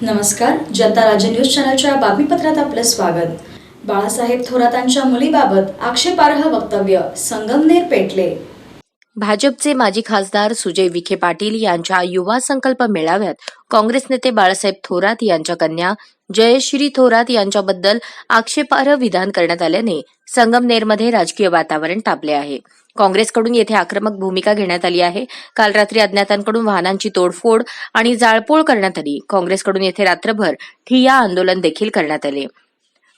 नमस्कार. जनता राज्य न्यूज चॅनलच्या बातमीपत्रात आपलं स्वागत. बाळासाहेब थोरातांच्या मुलीबाबत आक्षेपार्ह वक्तव्य, संगमनेर पेटले. भाजपचे माजी खासदार सुजय विखे पाटील यांच्या युवा संकल्प मेळाव्यात काँग्रेस नेते बाळासाहेब थोरात यांच्या कन्या जयश्री थोरात यांच्याबद्दल आक्षेपार्ह विधान करण्यात आल्याने संगमनेरमध्ये राजकीय वातावरण तापले आहे. काँग्रेसकडून येथे आक्रमक भूमिका घेण्यात आली आहे. काल रात्री अज्ञातांकडून वाहनांची तोडफोड आणि जाळपोळ करण्यात आली. काँग्रेसकडून येथे रात्रभर ठिय्या आंदोलन देखील करण्यात आले.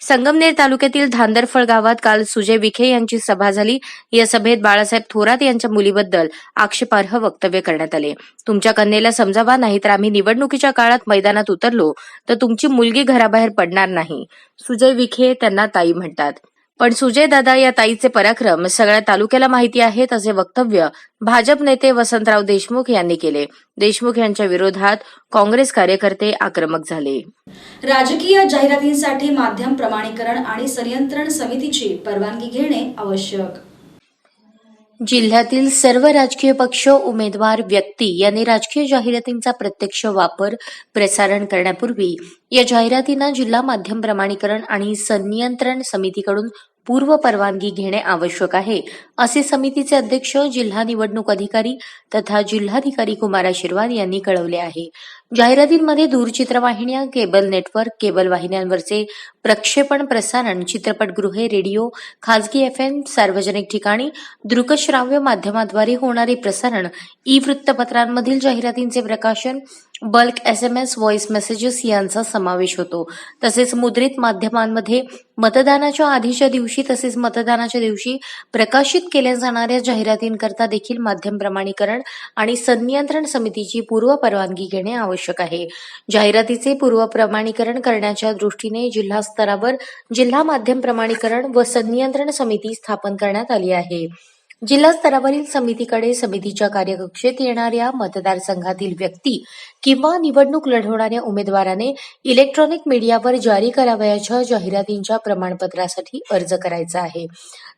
संगमनेर तालुक्यातील धांदरफळ गावात काल सुजय विखे यांची सभा झाली. या सभेत बाळासाहेब थोरात यांच्या मुलीबद्दल आक्षेपार्ह वक्तव्य करण्यात आले. तुमच्या कन्येला समजावा, नाहीतर आम्ही निवडणुकीच्या काळात मैदानात उतरलो तर तुमची मुलगी घराबाहेर पडणार नाही. सुजय विखे त्यांना ताई म्हणतात, पण सुजय दादा या ताईचे पराक्रम सगळ्या तालुक्याला माहिती आहेत, असे वक्तव्य भाजप नेते वसंतराव देशमुख यांनी केले. देशमुख यांच्या विरोधात काँग्रेस कार्यकर्ते आक्रमक झाले. राजकीय जाहिरातींसाठी माध्यम प्रमाणीकरण आणि संनियंत्रण समितीची परवानगी घेणे आवश्यक. जिल्ह्यातील सर्व राजकीय पक्ष, उमेदवार, व्यक्ती यांनी राजकीय जाहिरातींचा प्रत्यक्ष वापर, प्रसारण करण्यापूर्वी या जाहिरातींना जिल्हा माध्यम प्रमाणीकरण आणि संनियंत्रण समितीकडून पूर्व परवानगी घेणे आवश्यक आहे, असे समितीचे अध्यक्ष, जिल्हा निवडणूक अधिकारी तथा जिल्हाधिकारी कुमार आशीर्वाद यांनी कळवले आहे. जाहिरातींमध्ये दूरचित्रवाहिन्या, केबल नेटवर्क, केबल वाहिन्यांवरचे प्रक्षेपण, प्रसारण, चित्रपटगृहे, रेडिओ, खासगी FM, सार्वजनिक ठिकाणी दृकश्राव्य माध्यमाद्वारे होणारे प्रसारण, वृत्तपत्रांमधील जाहिरातींचे प्रकाशन, बल्क SMS, व्हॉइस मेसेजेस यांचा समावेश होतो. तसेच मुद्रित माध्यमांमध्ये मतदानाच्या आधीच्या दिवशी तसेच मतदानाच्या दिवशी प्रकाशित केल्या जाणाऱ्या जाहिरातींकरता देखील माध्यम प्रमाणीकरण आणि संनियंत्रण समितीची पूर्व परवानगी घेणे आवश्यक आहे. जाहिरातीचे पूर्व प्रमाणीकरण करण्याच्या दृष्टीने जिल्हा स्तरावर जिल्हा माध्यम प्रमाणीकरण व संनियंत्रण समिती स्थापन करण्यात आली आहे. जिल्हा स्तरावरील समितीकडे समितीच्या कार्यकक्षेत येणाऱ्या मतदारसंघातील व्यक्ती किंवा निवडणूक लढवणाऱ्या उमेदवाराने इलेक्ट्रॉनिक मीडियावर जारी करावयाच्या जाहिरातींच्या प्रमाणपत्रासाठी अर्ज करायचा आहे.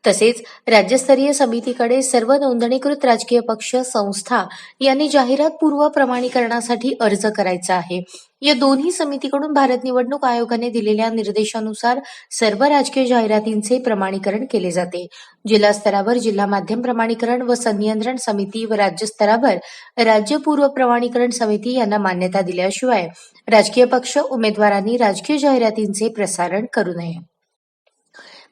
तसेच राज्यस्तरीय समितीकडे सर्व नोंदणीकृत राजकीय पक्ष, संस्था यांनी जाहिरात पूर्व प्रमाणीकरणासाठी अर्ज करायचा आहे. या दोन्ही समितीकडून भारत निवडणूक आयोगाने दिलेल्या निर्देशानुसार सर्व राजकीय जाहिरातींचे प्रमाणीकरण केले जाते. जिल्हा स्तरावर जिल्हा माध्यम प्रमाणीकरण व संनियंत्रण समिती व राज्य स्तरावर राज्य पूर्व प्रमाणीकरण समिती यांना मान्यता दिल्याशिवाय राजकीय पक्ष, उमेदवारांनी राजकीय जाहिरातींचे प्रसारण करू नये.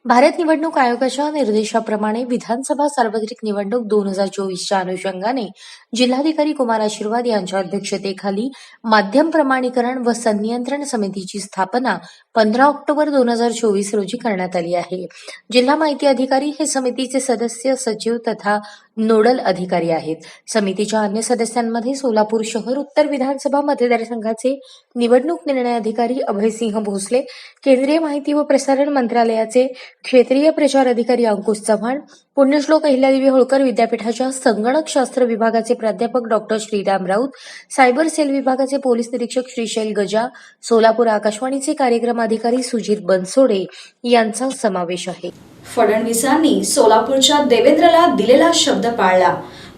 भारत निवडणूक आयोगाच्या निर्देशाप्रमाणे विधानसभा सार्वत्रिक निवडणूक 2024च्या अनुषंगाने जिल्हाधिकारी कुमार आशीर्वाद यांच्या अध्यक्षतेखाली माध्यम प्रमाणीकरण व संनियंत्रण समितीची स्थापना 15 ऑक्टोबर 2024 रोजी करण्यात आली आहे. जिल्हा माहिती अधिकारी हे समितीचे सदस्य, सचिव तथा नोडल अधिकारी आहेत. समितीच्या अन्य सदस्यांमध्ये सोलापूर शहर उत्तर विधानसभा मतदारसंघाचे निवडणूक निर्णय अधिकारी अभयसिंह भोसले, केंद्रीय माहिती व प्रसारण मंत्रालयाचे क्षेत्रीय प्रचार अधिकारी अंकुश चव्हाण, पुण्यश्लोक अहिल्यादेवी होळकर विद्यापीठाच्या संगणकशास्त्र विभागाचे प्राध्यापक doctor Shriram Raut, cyber cell विभागाचे पोलीस निरीक्षक श्रीशैल गजा, सोलापूर आकाशवाणीचे कार्यक्रम अधिकारी सुजित बनसोडे यांचा समावेश आहे. फडणवीसांनी सोलापूरच्या देवेंद्रला दिलेला शब्द पाळला.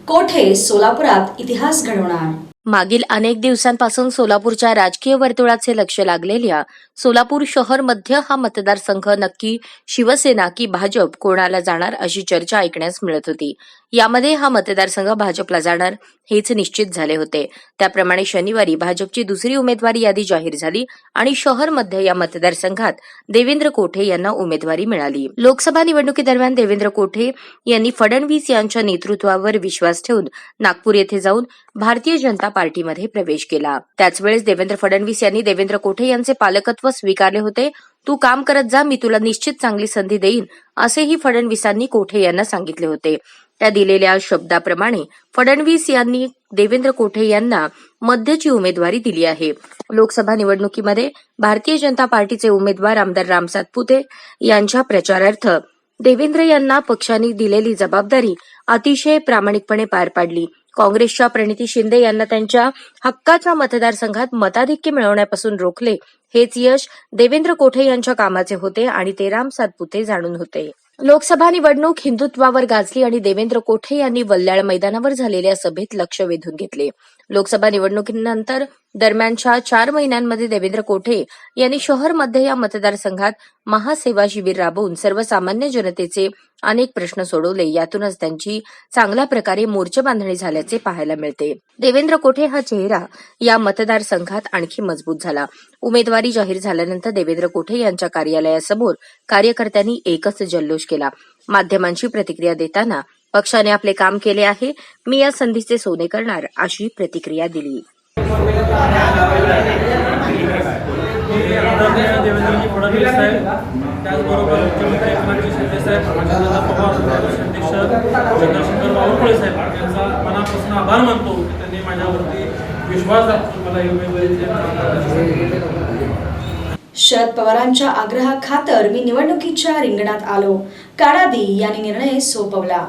कोठे सोलापुरात इतिहास घडवणार. मागील अनेक दिवसांपासून सोलापूरच्या राजकीय वर्तुळाचे लक्ष लागलेल्या सोलापूर शहर मध्य हा मतदारसंघ नक्की शिवसेना की भाजप कोणाला जाणार अशी चर्चा ऐकण्यास मिळत होती. यामध्ये हा मतदारसंघ भाजपला जाणार हेच निश्चित झाले होते. त्याप्रमाणे शनिवारी भाजपची दुसरी उमेदवारी यादी जाहीर झाली आणि शहर मध्य या मतदारसंघात देवेंद्र कोठे यांना उमेदवारी मिळाली. लोकसभा निवडणुकीदरम्यान देवेंद्र कोठे यांनी फडणवीस यांच्या नेतृत्वावर विश्वास ठेवून नागपूर येथे जाऊन भारतीय जनता पार्टीमध्ये प्रवेश केला. त्याचवेळेस देवेंद्र फडणवीस यांनी देवेंद्र कोठे यांचे पालकत्व स्वीकारले होते. तू काम करत जा, मी तुला निश्चित चांगली संधी देईन, असेही फडणवीसांनी कोठे यांना सांगितले होते. त्या दिलेल्या शब्दाप्रमाणे फडणवीस यांनी देवेंद्र कोठे यांना मध्यची उमेदवारी दिली आहे. लोकसभा निवडणुकीमध्ये भारतीय जनता पार्टीचे उमेदवार आमदार राम सातपुते यांच्या प्रचारार्थ देवेंद्र यांना पक्षाने दिलेली जबाबदारी अतिशय प्रामाणिकपणे पार पाडली. काँग्रेसच्या प्रणिती शिंदे यांना त्यांच्या हक्काच्या मतदारसंघात मताधिक्य मिळवण्यापासून रोखले. हेच यश देवेंद्र कोठे यांच्या कामाचे होते आणि ते राम सातपुते जाणून होते. लोकसभा निवडणूक हिंदुत्वावर गाजली आणि देवेंद्र कोठे यांनी वल्लाळ मैदानावर झालेल्या सभेत लक्ष वेधून घेतले. लोकसभा निवडणुकीनंतर दरम्यानच्या 4 महिन्यांमध्ये देवेंद्र कोठे यांनी शहर मध्य या मतदारसंघात महासेवा शिबिर राबवून सर्वसामान्य जनतेचे अनेक प्रश्न सोडवले. यातूनच त्यांची चांगल्या प्रकारे मोर्चे बांधणी झाल्याचे पाहायला मिळते. देवेंद्र कोठे हा चेहरा या मतदारसंघात आणखी मजबूत झाला. उमेदवारी जाहीर झाल्यानंतर देवेंद्र कोठे यांच्या कार्यालयासमोर कार्यकर्त्यांनी एकच जल्लोष केला. माध्यमांची प्रतिक्रिया देताना पक्षाने आपले काम केले आहे, मी या संधीचे सोने करणार अशी प्रतिक्रिया दिली. आदरणीय देवेंद्रजी फडणवीस साहेब, त्याचबरोबर मुख्यमंत्री एकनाथजी शिंदे साहेब, अजितदादा पवार, प्रदेशाध्यक्ष चंद्रशेखर बावनकुळे साहेब यांचा मनापासून आभार मानतो की त्यांनी माझ्यावरती विश्वास दाखवून मला ही उमेदवारी शरद पवारांच्या आग्रहाखातर मी निवडणुकीच्या रिंगणात आलो, काडादी यांनी निर्णय सोपवला.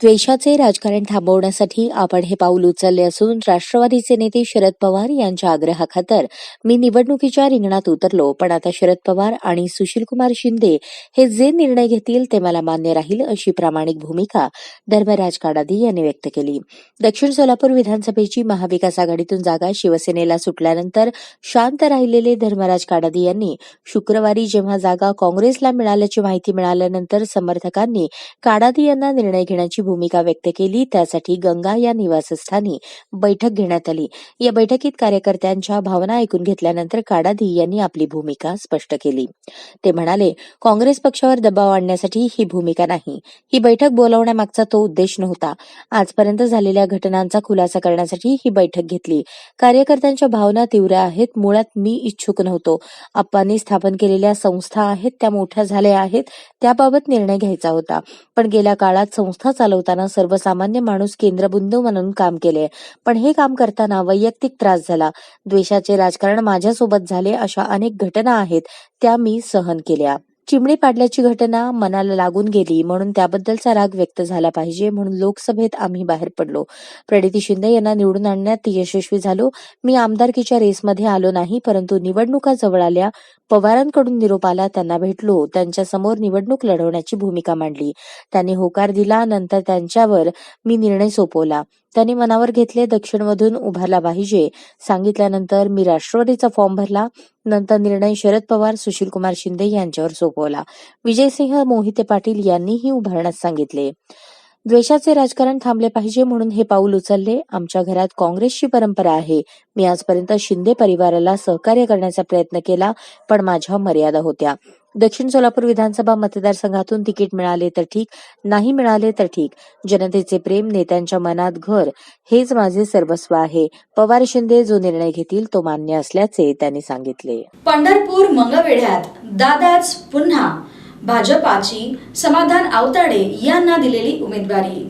द्वेषाचे राजकारण थांबवण्यासाठी आपण हे पाऊल उचलले असून राष्ट्रवादीचे नेते शरद पवार यांच्या आग्रहाखातर मी निवडणुकीच्या रिंगणात उतरलो, पण आता शरद पवार आणि सुशीलकुमार शिंदे हे जे निर्णय घेतील ते मला मान्य राहील अशी प्रामाणिक भूमिका धर्मराज काडादी यांनी व्यक्त केली. दक्षिण सोलापूर विधानसभेची महाविकास आघाडीतून जागा शिवसेनेला सुटल्यानंतर शांत राहिलेले धर्मराज काडादी यांनी शुक्रवारी जेव्हा जागा काँग्रेसला मिळाल्याची माहिती मिळाल्यानंतर समर्थकांनी काडादी यांना निर्णय घेण्याची भूमिका व्यक्त केली. त्यासाठी गंगा या निवासस्थानी बैठक घेण्यात आली. या बैठकीत कार्यकर्त्यांच्या भावना ऐकून घेतल्यानंतर काडादी यांनी आपली भूमिका स्पष्ट केली. ते म्हणाले, काँग्रेस पक्षावर दबाव आणण्यासाठी ही भूमिका नाही. ही बैठक बोलावण्यामागचा तो उद्देश नव्हता. आजपर्यंत झालेल्या घटनांचा खुलासा करण्यासाठी ही बैठक घेतली. कार्यकर्त्यांच्या भावना तीव्र आहेत. मुळात मी इच्छुक नव्हतो. आप्पांनी स्थापन केलेल्या संस्था आहेत, त्या मोठ्या झाल्या आहेत, त्याबाबत निर्णय घ्यायचा होता. पण गेल्या काळात संस्था चालवताना सर्वसामान्य माणूस केंद्रबिंदू म्हणून काम केले. पण हे काम करताना वैयक्तिक त्रास झाला. द्वेषाचे राजकारण माझ्यासोबत झाले. अशा अनेक घटना आहेत, त्या मी सहन केल्या. चिमणी पाडल्याची घटना मनाला लागून गेली म्हणून त्याबद्दलचा राग व्यक्त झाला पाहिजे म्हणून लोकसभेत आम्ही बाहेर पडलो. प्रणिती शिंदे यांना निवडून आणण्यात यशस्वी झालो. मी आमदारकीच्या रेसमध्ये आलो नाही, परंतु निवडणुका जवळ आल्या. पवारांकडून निरोप आला, त्यांना भेटलो, त्यांच्यासमोर निवडणूक लढवण्याची भूमिका मांडली. त्यांनी होकार दिला. नंतर त्यांच्यावर मी निर्णय सोपवला. त्यांनी मनावर घेतले. दक्षिणमधून उभारला पाहिजे सांगितल्यानंतर मी राष्ट्रवादीचा फॉर्म भरला. नंतर निर्णय शरद पवार, सुशीलकुमार शिंदे यांच्यावर सोपवला. विजयसिंह मोहिते पाटील यांनीही उभारण्यास सांगितले. द्वेषाचे राजकारण थांबले पाहिजे म्हणून हे पाऊल उचलले. आमच्या घरात काँग्रेसची परंपरा आहे. मी आजपर्यंत शिंदे परिवाराला सहकार्य करण्याचा प्रयत्न केला, पण माझ्या मर्यादा होत्या. दक्षिण सोलापूर विधानसभा मतदारसंघातून तिकीट मिळाले तर ठीक, नाही मिळाले तर ठीक. जनतेचे प्रेम, नेत्यांच्या मनात घर हेच माझे सर्वस्व आहे. पवार शिंदे जो निर्णय घेतील तो मान्य असल्याचे त्यांनी सांगितले. पंढरपूर मंगळवेढ्यात दादाच पुन्हा भाजपाची समाधान आवताडे यांना दिलेली उमेदवारी.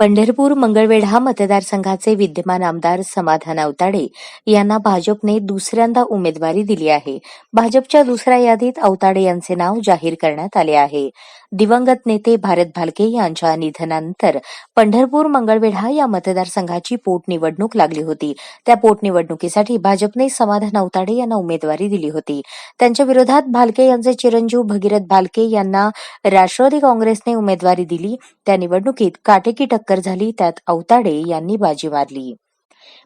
पंढरपूर मंगळवेढा मतदारसंघाचे विद्यमान आमदार समाधान आवताडे यांना भाजपने दुसऱ्यांदा उमेदवारी दिली आहे. भाजपच्या दुसऱ्या यादीत आवताडे यांचे नाव जाहीर करण्यात आले आहे. दिवंगत नेते भारत भालके यांच्या निधनानंतर पंढरपूर मंगळवेढा या मतदारसंघाची पोटनिवडणूक लागली होती. त्या पोटनिवडणुकीसाठी भाजपने समाधान आवताडे यांना उमेदवारी दिली होती. त्यांच्या विरोधात भालके यांचे चिरंजीव भगीरथ भालके यांना राष्ट्रवादी काँग्रेसने उमेदवारी दिली. त्या निवडणुकीत काटेकी टक्कर झाली. त्यात आवताडे यांनी बाजी मारली.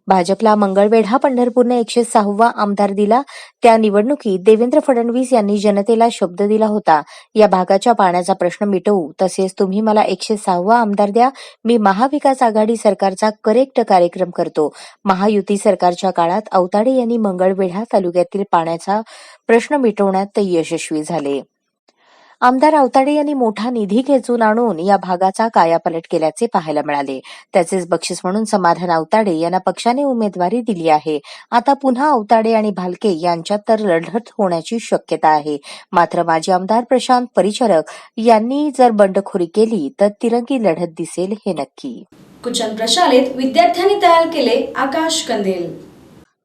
भाजपला मंगळवेढा पंढरपूरने 106वा आमदार दिला. त्या निवडणुकीत देवेंद्र फडणवीस यांनी जनतेला शब्द दिला होता, या भागाच्या पाण्याचा प्रश्न मिटवू, तसेच तुम्ही मला 106वा आमदार द्या, मी महाविकास आघाडी सरकारचा करेक्ट कार्यक्रम करतो. महायुती सरकारच्या काळात आवताडे यांनी मंगळवेढा तालुक्यातील पाण्याचा प्रश्न मिटवण्यात यशस्वी झाले. आमदार आवताडे यांनी मोठा निधी खेचून आणून या भागाचा कायापालट केल्याचे पाहायला मिळाले. त्याचेच बक्षीस म्हणून समाधान आवताडे यांना पक्षाने उमेदवारी दिली आहे. आता पुन्हा आवताडे आणि भालके यांच्यात तर लढत होण्याची शक्यता आहे. मात्र माजी आमदार प्रशांत परिचारक यांनी जर बंडखोरी केली तर तिरंगी लढत दिसेल हे नक्की. कुचन प्रशालेत विद्यार्थ्यांनी तयार केले आकाश कंदील.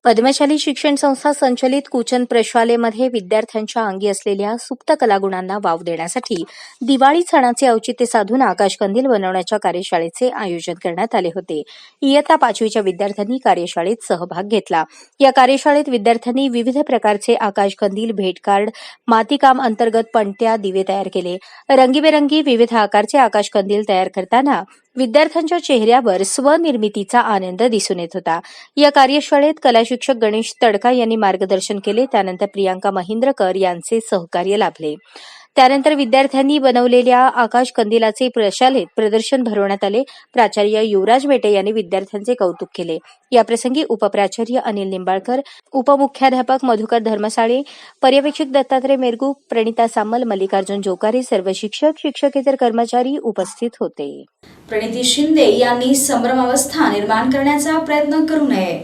पद्मशाली शिक्षण संस्था संचलित कुचन प्रशालेमध्ये विद्यार्थ्यांच्या अंगी असलेल्या सुप्त कलागुणांना वाव देण्यासाठी दिवाळी सणाचे औचित्य साधून आकाश कंदील बनवण्याच्या कार्यशाळेचे आयोजन करण्यात आले होते. इयत्ता 5वीच्या विद्यार्थ्यांनी कार्यशाळेत सहभाग घेतला. या कार्यशाळेत विद्यार्थ्यांनी विविध प्रकारचे आकाश कंदील, भेट कार्ड, मातीकाम अंतर्गत पणत्या, दिवे तयार केले. रंगीबेरंगी विविध आकारचे आकाश कंदील तयार करताना विद्यार्थ्यांच्या चेहऱ्यावर स्वनिर्मितीचा आनंद दिसून येत होता. या कार्यशाळेत कला शिक्षक गणेश तडका यांनी मार्गदर्शन केले. त्यानंतर प्रियांका महिंद्रकर यांचे सहकार्य लाभले. त्यानंतर विद्यार्थ्यांनी बनवलेल्या आकाश कंदिलाचे प्रशालेत प्रदर्शन भरवण्यात आले. प्राचार्य युवराज मेटे यांनी विद्यार्थ्यांचे कौतुक केले. याप्रसंगी उपप्राचार्य अनिल निंबाळकर, उपमुख्याध्यापक मधुकर धर्मसाळे, पर्यवेक्षक दत्तात्रय मेरगू, प्रणिता सामल, मल्लिकार्जुन जोकारे, सर्व शिक्षक, शिक्षकेतर कर्मचारी उपस्थित होते. प्रणिती शिंदे यांनी संभ्रमावस्था निर्माण करण्याचा प्रयत्न करू नये.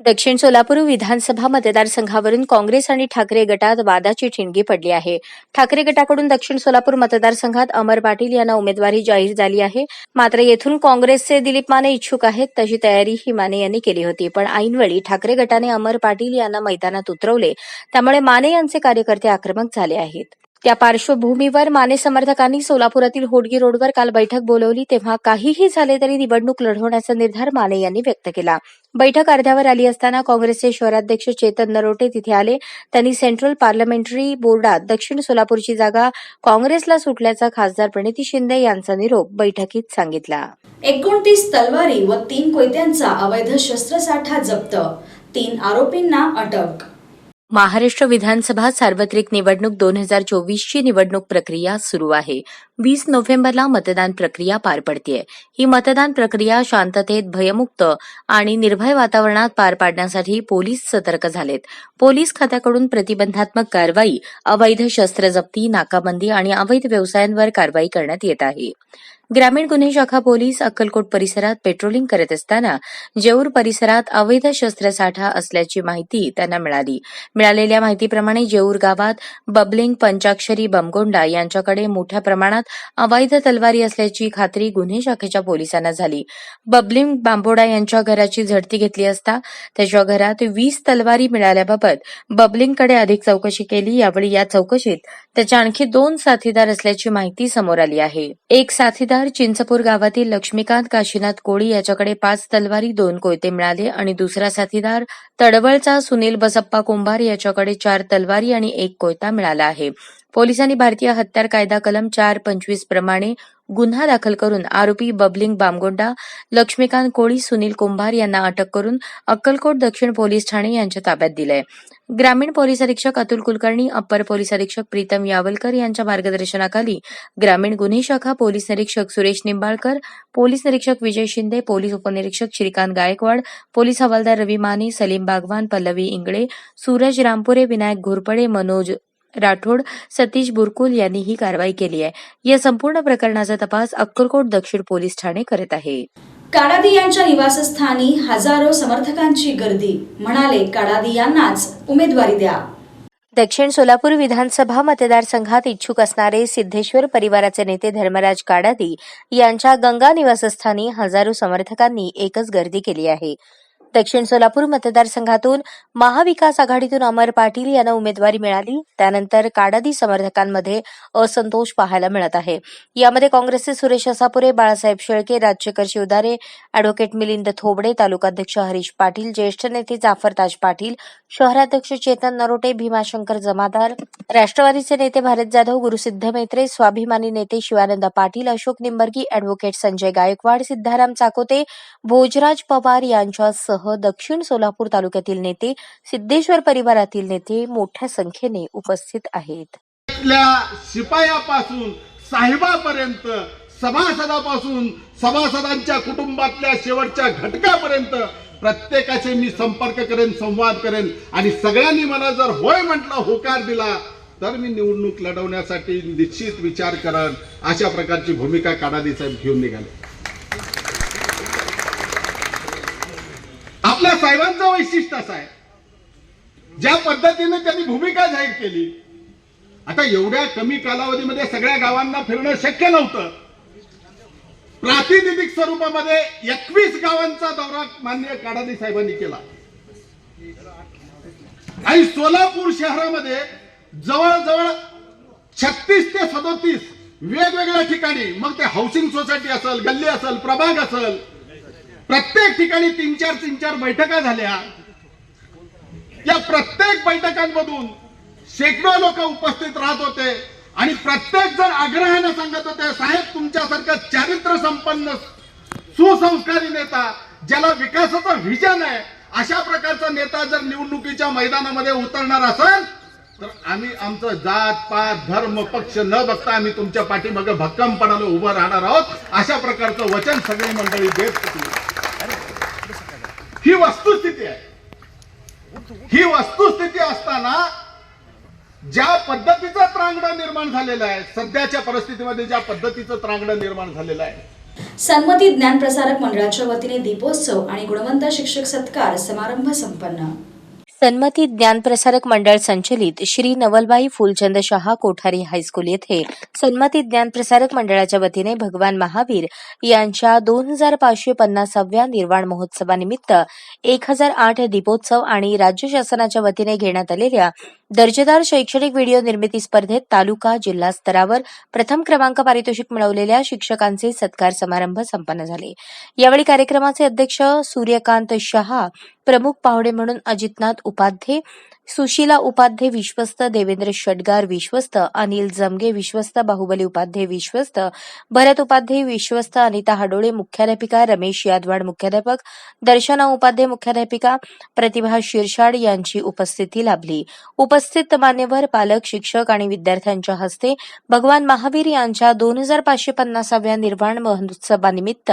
दक्षिण सोलापूर विधानसभा मतदारसंघावरून काँग्रेस आणि ठाकरे गटात वादाची ठिणगी पडली आहे. ठाकरे गटाकडून दक्षिण सोलापूर मतदारसंघात अमर पाटील यांना उमेदवारी जाहीर झाली आहे. मात्र येथून काँग्रेसचे दिलीप माने इच्छुक आहेत. तशी तयारीही माने यांनी केली होती. पण ऐनवेळी ठाकरे गटाने अमर पाटील यांना मैदानात उतरवले. त्यामुळे माने यांचे कार्यकर्ते आक्रमक झाले आहेत. त्या पार्श्वभूमीवर माने समर्थकांनी सोलापुरातील होडगी रोडवर काल बैठक बोलवली. तेव्हा काहीही झाले तरी निवडणूक लढवण्याचा निर्धार माने यांनी व्यक्त केला. बैठक अर्ध्यावर आली असताना काँग्रेसचे शहराध्यक्ष चेतन नरोटे तिथे आले. त्यांनी सेंट्रल पार्लमेंटरी बोर्डात दक्षिण सोलापूरची जागा काँग्रेसला सुटल्याचा खासदार प्रणिती शिंदे यांचा निरोप बैठकीत सांगितला. 29 तलवारी व 3 कोयत्यांचा अवैध शस्त्रसाठा जप्त, 3 आरोपींना अटक. महाराष्ट्र विधानसभा सार्वत्रिक निवडणूक 2024ची निवडणूक प्रक्रिया सुरू आहे. 20 नोव्हेंबरला मतदान प्रक्रिया पार पडतेय. ही मतदान प्रक्रिया शांततेत, भयमुक्त आणि निर्भय वातावरणात पार पाडण्यासाठी पोलीस सतर्क झालेत. पोलीस खात्याकडून प्रतिबंधात्मक कारवाई, अवैध शस्त्र जप्ती, नाकाबंदी आणि अवैध व्यवसायांवर कारवाई करण्यात येत आहे. ग्रामीण गुन्हे शाखा पोलीस अक्कलकोट परिसरात पेट्रोलिंग करत असताना जेऊर परिसरात अवैध शस्त्रसाठा असल्याची माहिती त्यांना मिळाली. मिळालेल्या माहितीप्रमाणे जेऊर गावात बबलिंग, पंचाक्षरी, बमगोंडा यांच्याकडे मोठ्या प्रमाणात अवैध तलवारी असल्याची खात्री गुन्हे शाखेच्या पोलिसांना झाली. बबलिंग बांबोडा यांच्या घराची झडती घेतली असता त्याच्या घरात 20 तलवारी मिळाल्याबाबत बबलिंगकडे अधिक चौकशी केली. यावेळी या चौकशीत त्याच्या आणखी 2 साथीदार असल्याची माहिती समोर आली आहे. एक साथीदार चिंचपूर गावातील लक्ष्मीकांत काशीनाथ कोळी याच्याकडे 5 तलवारी, 2 कोयते मिळाले आणि दुसरा साथीदार तडवळचा सुनील बसप्पा कुंभार याच्याकडे 4 तलवारी आणि 1 कोयता मिळाला आहे. पोलिसांनी भारतीय हत्यार कायदा कलम 425 प्रमाणे गुन्हा दाखल करून आरोपी बबलिंग बामगोंडा, लक्ष्मीकांत कोळी, सुनील कुंभार यांना अटक करून अक्कलकोट दक्षिण पोलीस ठाणे यांच्या ताब्यात दिलंय. ग्रामीण पोलीस अधीक्षक अतुल कुलकर्णी, अप्पर पोलीस अधीक्षक प्रीतम यावलकर यांच्या मार्गदर्शनाखाली ग्रामीण गुन्हे शाखा पोलीस निरीक्षक सुरेश निंबाळकर, पोलीस निरीक्षक विजय शिंदे, पोलीस उपनिरीक्षक श्रीकांत गायकवाड, पोलीस हवालदार रवी माने, सलीम बागवान, पल्लवी इंगळे, सूरज रामपुरे, विनायक घोरपडे, मनोज राठोड, सतीश बुरकुल यांनी ही कारवाई केली आहे. या संपूर्ण प्रकरणाचा तपास अक्कलकोट दक्षिण पोलीस ठाणे करत आहे. काडादी यांच्या निवासस्थानी हजारो समर्थकांची गर्दी, म्हणाले काडादी यांनाच उमेदवारी द्या. दक्षिण सोलापूर विधानसभा मतदारसंघात इच्छुक असणारे सिद्धेश्वर परिवाराचे नेते धर्मराज काडादी यांच्या गंगा निवासस्थानी हजारो समर्थकांनी एकच गर्दी केली आहे. दक्षिण सोलापूर मतदारसंघातून महाविकास आघाडीतून अमर पाटील यांना उमेदवारी मिळाली. त्यानंतर काडादी समर्थकांमध्ये असंतोष पाहायला मिळत आहे. यामध्ये काँग्रेसचे सुरेश असापुरे, बाळासाहेब शेळके, राजशेखर शिवदारे, अॅडव्होकेट मिलिंद थोबडे, तालुकाध्यक्ष हरीश पाटील, ज्येष्ठ नेते जाफर ताज पाटील, शहराध्यक्ष चेतन नरोटे, भीमाशंकर जमादार, राष्ट्रवादीचे नेते भारत जाधव, गुरुसिद्ध मेत्रे, स्वाभिमानी नेते शिवानंद पाटील, अशोक निंबर्गी, अॅडव्होकेट संजय गायकवाड, सिद्धाराम चाकोते, भोजराज पवार यांच्यासह दक्षिण सोलापूर तालुक्यातील नेते, सिद्धेश्वर परिवारातील नेते मोठ्या संख्येने उपस्थित आहेत. शिपायापासून साहेबापर्यंत, सभासदापासून सभासदांच्या कुटुंबातल्या शेवटच्या घटकापर्यंत प्रत्येकाचे मी संपर्क करेन, संवाद करेन आणि सगळ्यांनी मला जर होय म्हटलं, होकार दिला तर मी निवडणूक लढवण्यासाठी निश्चित विचार करेन. अशा प्रकारची भूमिका काडादी साहेब घेऊन निघाले. आपल्या साहेबांचं वैशिष्ट्य असं आहे, ज्या पद्धतीने त्यांनी भूमिका जाहीर केली. आता एवढ्या कमी कालावधीमध्ये सगळ्या गावांना फिरणं शक्य नव्हतं. प्रातिनिधिक स्वरूपामध्ये 21 गावांचा दौरा माननीय काडादी साहेबांनी केला आणि सोलापूर शहरामध्ये जवळजवळ 36 ते 37 वेगवेगळ्या ठिकाणी, मग ते हाऊसिंग सोसायटी असेल, गल्ली असेल, प्रभाग असेल, प्रत्येक ठिकाणी 3-4 बैठका झाल्या. या प्रत्येक बैठकांमधून शेकडो लोक उपस्थित राहत होते आणि प्रत्येक जण आग्रहाने सांगत होते, साहेब तुमच्यासारखं चारित्र्य संपन्न सुसंस्कारी नेता, ज्याला विकासाचा व्हिजन आहे, अशा प्रकारचा नेता जर निवडणुकीच्या मैदानामध्ये उतरणार असेल तर आम्ही आमचं जात पात धर्म पक्ष न बघता आम्ही तुमच्या पाठीमागे भक्कमपणाने उभं राहणार आहोत, अशा प्रकारचं वचन सगळी मंडळी देत होती. ही वस्तुस्थिती आहे. ही वस्तुस्थिती असताना ज्या पद्धतीचं त्रांगडं निर्माण झालेलं आहे, सध्याच्या परिस्थितीमध्ये ज्या पद्धतीचं त्रांगडं निर्माण झालेलं आहे, सन्मती ज्ञान प्रसारक मंडळाच्या वतीने दीपोत्सव आणि गुणवंत शिक्षक सत्कार समारंभ संपन्न. सन्मती ज्ञान प्रसारक मंडळ संचलित श्री नवलबाई फुलचंद शहा कोठारी हायस्कूल येथे सन्मती ज्ञान प्रसारक मंडळाच्या वतीने भगवान महावीर यांच्या 2550व्या निर्वाण महोत्सवानिमित्त 1008 दीपोत्सव आणि राज्य शासनाच्या वतीने घेण्यात आलेल्या दर्जेदार शैक्षणिक व्हिडिओ निर्मिती स्पर्धेत तालुका जिल्हा स्तरावर प्रथम क्रमांक पारितोषिक मिळवलेल्या शिक्षकांचे सत्कार समारंभ संपन्न झाले. यावेळी कार्यक्रमाचे अध्यक्ष सूर्यकांत शहा, प्रमुख पाहुणे म्हणून अजितनाथ उपाध्ये, सुशीला उपाध्ये विश्वस्त, देवेंद्र षटगार विश्वस्त, अनिल जमगे विश्वस्त, बाहुबली उपाध्ये विश्वस्त, भरत उपाध्ये विश्वस्त, अनिता हाडोळे मुख्याध्यापिका, रमेश यादवाड मुख्याध्यापक, दर्शना उपाध्ये मुख्याध्यापिका, प्रतिभा शिरसाड यांची उपस्थिती लाभली. उपस्थित मान्यवर, पालक, शिक्षक आणि विद्यार्थ्यांच्या हस्ते भगवान महावीर यांच्या 2550व्या निर्वाण महोत्सवानिमित्त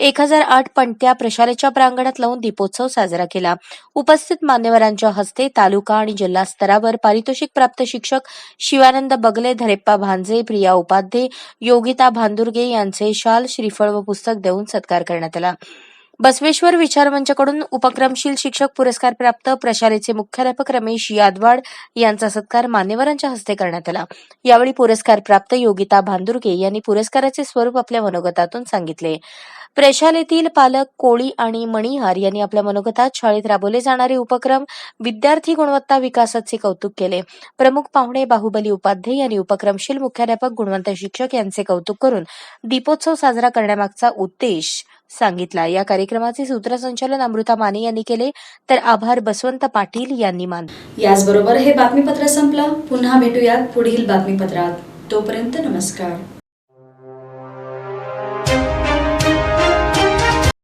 1008 पणत्या प्रशालेच्या प्रांगणात लावून दीपोत्सव साजरा केला. उपस्थित मान्यवरांच्या हस्ते तालुका आणि जिल्हा स्तरावर पारितोषिक प्राप्त शिक्षक शिवानंद बगले, धरेप्पा भांजे, प्रिया उपाध्ये, योगिता भांदुर्गे यांचे शाल, श्रीफळ व पुस्तक देऊन सत्कार करण्यात आला. बसवेश्वर विचार मंचाकडून उपक्रमशील शिक्षक पुरस्कार प्राप्त प्रशालेचे मुख्याध्यापक रमेश यादवाड यांचा सत्कार मान्यवरांच्या हस्ते करण्यात आला. यावेळी पुरस्कार प्राप्त योगिता भांदुर्गे यांनी पुरस्काराचे स्वरूप आपल्या मनोगतातून सांगितले. प्रशालेतील पालक कोळी आणि मणिहार यांनी आपल्या मनोगतात शाळेत राबवले जाणारे उपक्रम, विद्यार्थी गुणवत्ता विकासाचे कौतुक केले. प्रमुख पाहुणे बाहुबली उपाध्ये यांनी उपक्रमशील मुख्याध्यापक, गुणवंत शिक्षक यांचे कौतुक करून दीपोत्सव साजरा करण्यामागचा उद्देश सांगितला. या कार्यक्रमाचे सूत्रसंचालन अमृता माने यांनी केले, तर आभार बसवंत पाटील यांनी मानले. याचबरोबर हे बातमीपत्र संपलं. पुन्हा भेटूयात पुढील बातमीपत्रात. तोपर्यंत नमस्कार.